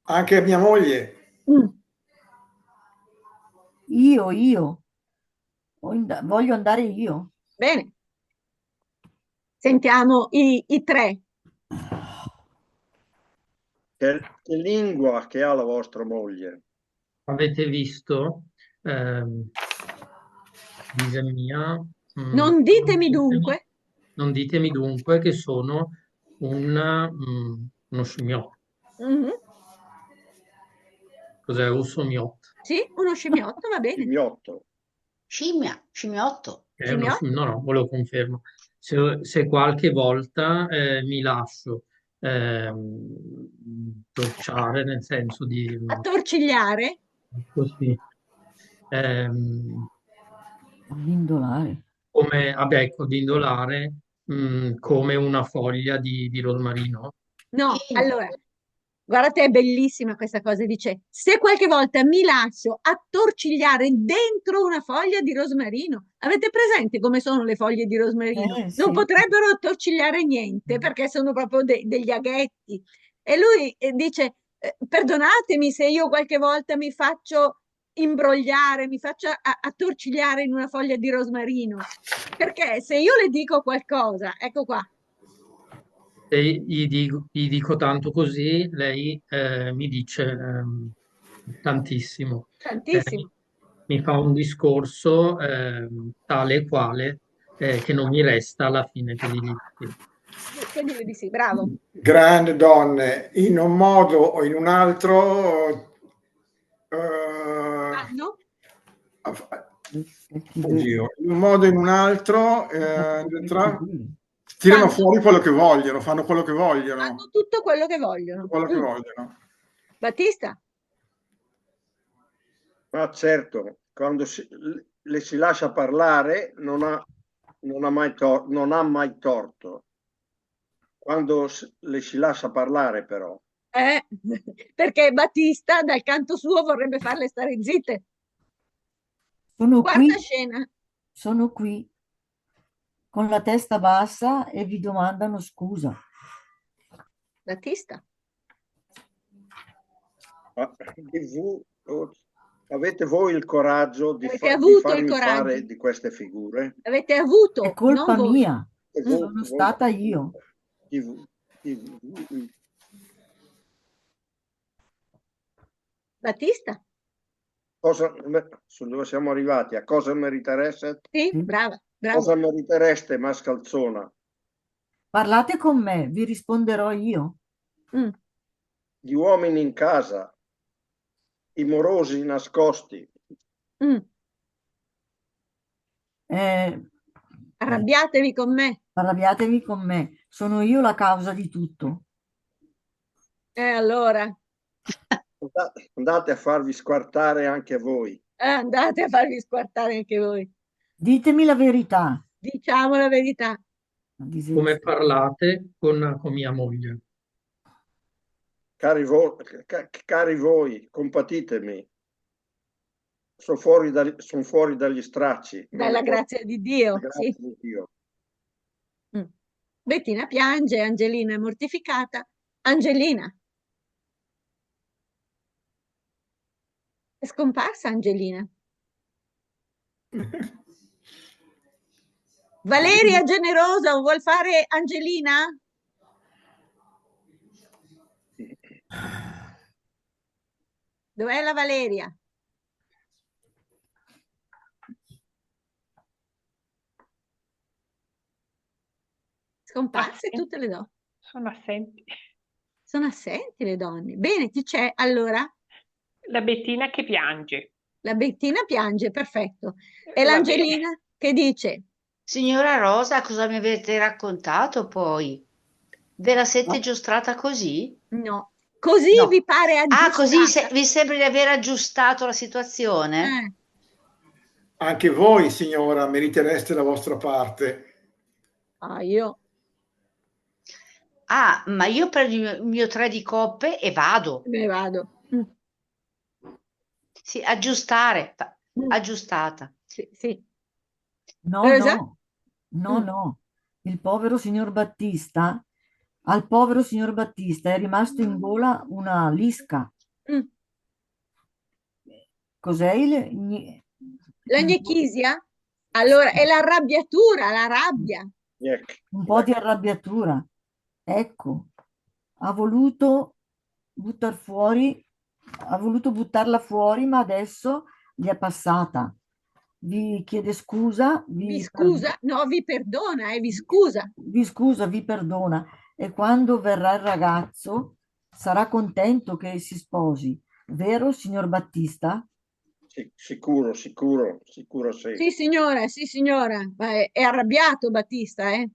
Anche mia moglie. Io. Voglio andare io. Bene. Sentiamo i tre. Che lingua che ha la vostra moglie? Avete visto, dice mia, Non ditemi dunque. non ditemi dunque che sono uno scimmiotto. Mhm. Cos'è un scimmiotto? Sì, uno scimmiotto, va bene. Scimmiotto. Scimmiotto. No, volevo confermo. Se qualche volta mi lascio torciare, nel senso di Attorcigliare. così, Indolare. come, vabbè, ecco, di indolare come una foglia di rosmarino. No, allora, guardate, è bellissima questa cosa. Dice, se qualche volta mi lascio attorcigliare dentro una foglia di rosmarino, avete presente come sono le foglie di rosmarino? Sì. Non potrebbero attorcigliare niente perché sono proprio degli aghetti. E lui dice, perdonatemi se io qualche volta mi faccio imbrogliare, mi faccio attorcigliare in una foglia di rosmarino, perché se io le dico qualcosa, ecco qua, Se gli dico tanto così, lei mi dice tantissimo. tantissimo. Mi fa un discorso tale e quale che non mi resta alla fine che gli dico. Che dire di sì, bravo. Grandi donne, in un modo o in un altro No? Oddio, in un modo o in un altro tirano fuori quello che vogliono, fanno quello che vogliono. Fanno tutto quello che vogliono. Quello che vogliono. Battista? Ma certo, quando le si lascia parlare non ha mai torto. Quando le si lascia parlare però. Perché Battista dal canto suo vorrebbe farle stare zitte. Quarta scena. Sono qui con la testa bassa e vi domandano scusa. Battista? Avete voi il coraggio di farmi fare di queste figure? Avete avuto. È colpa non mia. voi. Sono stata io. Battista? Dove siamo arrivati? A cosa meritereste? Sì, brava. Cosa meritereste, mascalzona? Parlate con me, vi risponderò io. Gli uomini in casa, i morosi nascosti. Arrabbiatevi con me. Arrabbiatevi con me. Sono io la causa di tutto. Allora? Andate a farvi squartare anche voi. Andate a farvi squartare anche voi. Ditemi la verità. Diciamo la verità. Come parlate con mia moglie? Cari voi, compatitemi. Sono fuori dagli stracci. Dalla grazia di Dio. Grazie di Dio. Bettina piange, Angelina è mortificata. Angelina. È scomparsa Angelina. Valeria Generosa, vuol fare Angelina? Dov'è la Valeria? Scomparse tutte le donne. Sono assenti. Sono assenti le donne. Bene, chi c'è allora? La Bettina che piange. La Bettina piange, perfetto. E Va l'Angelina bene. che dice? Signora Rosa, cosa mi avete raccontato poi? Ve la siete giostrata così? No. Così No. vi pare Ah, così aggiustata? vi sembra di aver aggiustato la situazione? Anche voi, signora, meritereste la vostra parte. Ah, io. Ah, ma io prendo il mio 3 di coppe e vado. Me ne vado. Sì, aggiustare, aggiustata. Sì, sì. No, Rosa? no. Il povero signor Battista, al povero signor Battista è rimasto in gola una lisca. Cos'è La gnechisia? Allora, è l'arrabbiatura, la rabbia. un po' di arrabbiatura. Ecco, ha voluto buttarla fuori, ma adesso gli è passata. Vi chiede scusa, Vi scusa? No, vi perdona, vi scusa. vi scusa, vi perdona. E quando verrà il ragazzo sarà contento che si sposi, vero, signor Battista? Sicuro sì. Sì, signora. Ma è arrabbiato Battista, eh?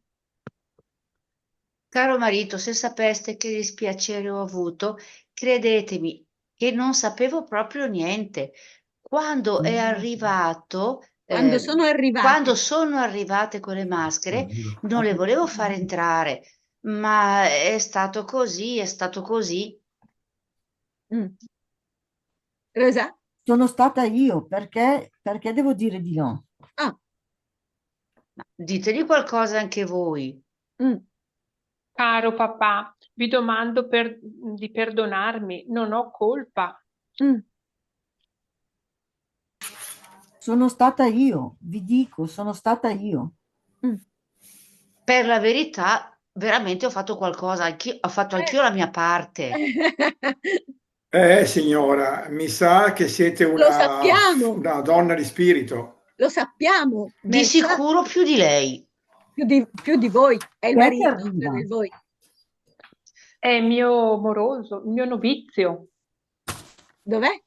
Caro marito, se sapeste che dispiacere ho avuto, credetemi che non sapevo proprio niente. Quando è arrivato, Quando sono quando arrivate. sono arrivate quelle maschere, non le volevo far entrare, ma è stato così, è stato così. Rosa? Sono stata io, perché devo dire di no? Diteli qualcosa anche voi. Caro papà, vi domando di perdonarmi, non ho colpa. Sono stata io, vi dico, sono stata io. Per la verità, veramente ho fatto qualcosa, ho fatto anch'io la mia parte. Signora, mi sa che siete Lo sappiamo. una donna di spirito. Lo sappiamo. Di sicuro più di lei. Più di voi. È il Chi è che marito arriva? del voi. È il mio moroso, il mio novizio. Dov'è?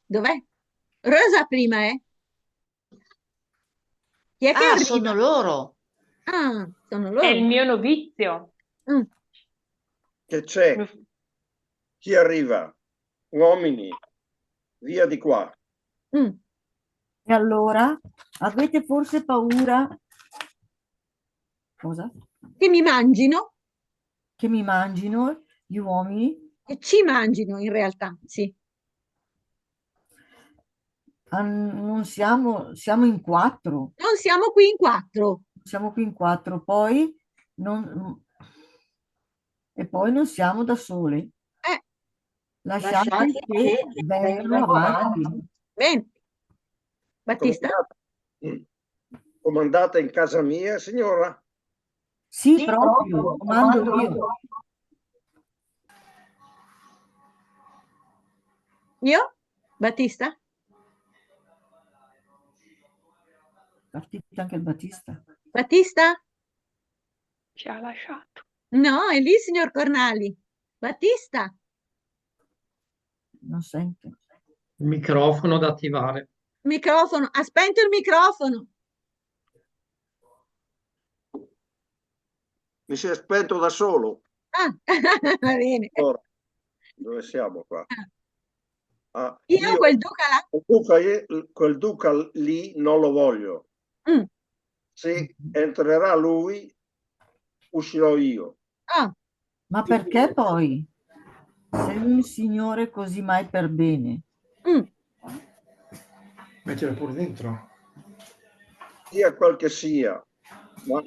Rosa prima, eh? Chi è che arriva? Sono loro. Sono È loro. il mio novizio. Che c'è? Chi arriva? Uomini, via di qua. E allora avete forse paura? Cosa? Che mi mangino? Che mi mangino gli uomini? Che ci mangino in realtà, sì. Non siamo in 4. Non siamo qui in 4. Siamo qui in 4, poi e poi non siamo da soli. Lasciate che vengano avanti. Bene. Battista? Comandate in casa mia, signora? Sì, proprio, comando io. Io? Battista? Partito anche il Battista. Battista? Ci ha lasciato. No, è lì, signor Cornali. Battista? Non sente. Il microfono da attivare. Microfono. Ha spento il microfono. Mi si è spento da solo. Va bene. Ora, dove siamo qua? Io quel duca là? Quel duca lì non lo voglio. Se entrerà lui, uscirò io. Ma perché poi? Sei un signore così mai per bene. Mettila pure dentro. Sia quel che sia, ma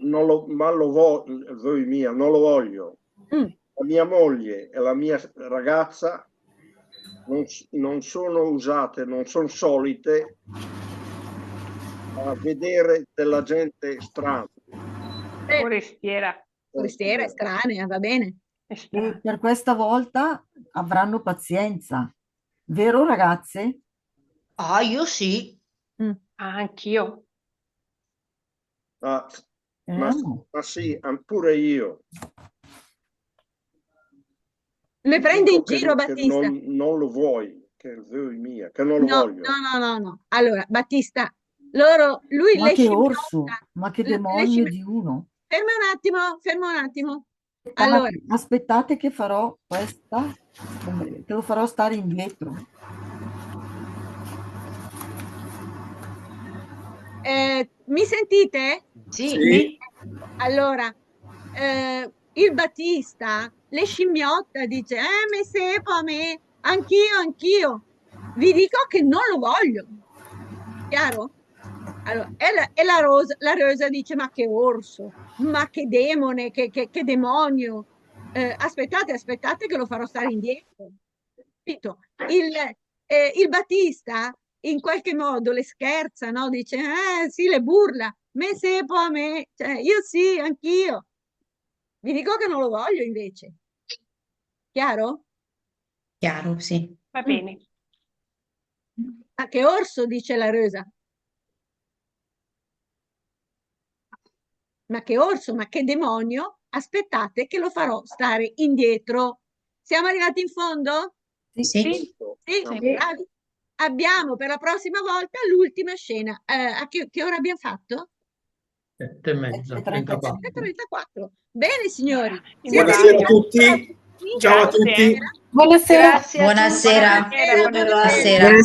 lo voglio, non lo voglio. La mia moglie e la mia ragazza non sono usate, non sono solite a vedere della gente strana. Forestiera. Forestiera, estranea, va bene. E per questa volta avranno pazienza. Vero, ragazze? Ah, io sì. Anch'io. Ma sì, pure io. Le prende in Dico giro, che Battista. non lo vuoi, che mia, che non lo voglio. No. Allora, Battista, lui Ma le che scimmiotta. orso, ma che demonio di uno. Ferma un attimo. Allora, Aspettate che farò questa, che lo farò stare indietro. mi sentite? Sì. Allora, il Battista le scimmiotta, dice, me sepo a me, anch'io. Vi dico che non lo voglio. Chiaro? Allora, e la Rosa dice, ma che orso, ma che demone, che demonio. Aspettate che lo farò stare indietro. Capito? Il Battista in qualche modo le scherza, no? Dice, sì, le burla, me sepo a me, cioè, io sì, anch'io. Vi dico che non lo voglio invece. Chiaro? Chiaro, sì. Va bene. Ma che orso, dice la Rosa. Ma che orso, ma che demonio? Aspettate che lo farò stare indietro. Siamo arrivati in fondo? Sì. Sì, bravi. Abbiamo per la prossima volta l'ultima scena. A che ora abbiamo fatto? 7:30, 34. 7:34. Bene, signori. Buonasera a tutti. Ciao a tutti. Buonasera. Grazie a tutti. Buonasera. Buonasera. Buonasera. Buonasera.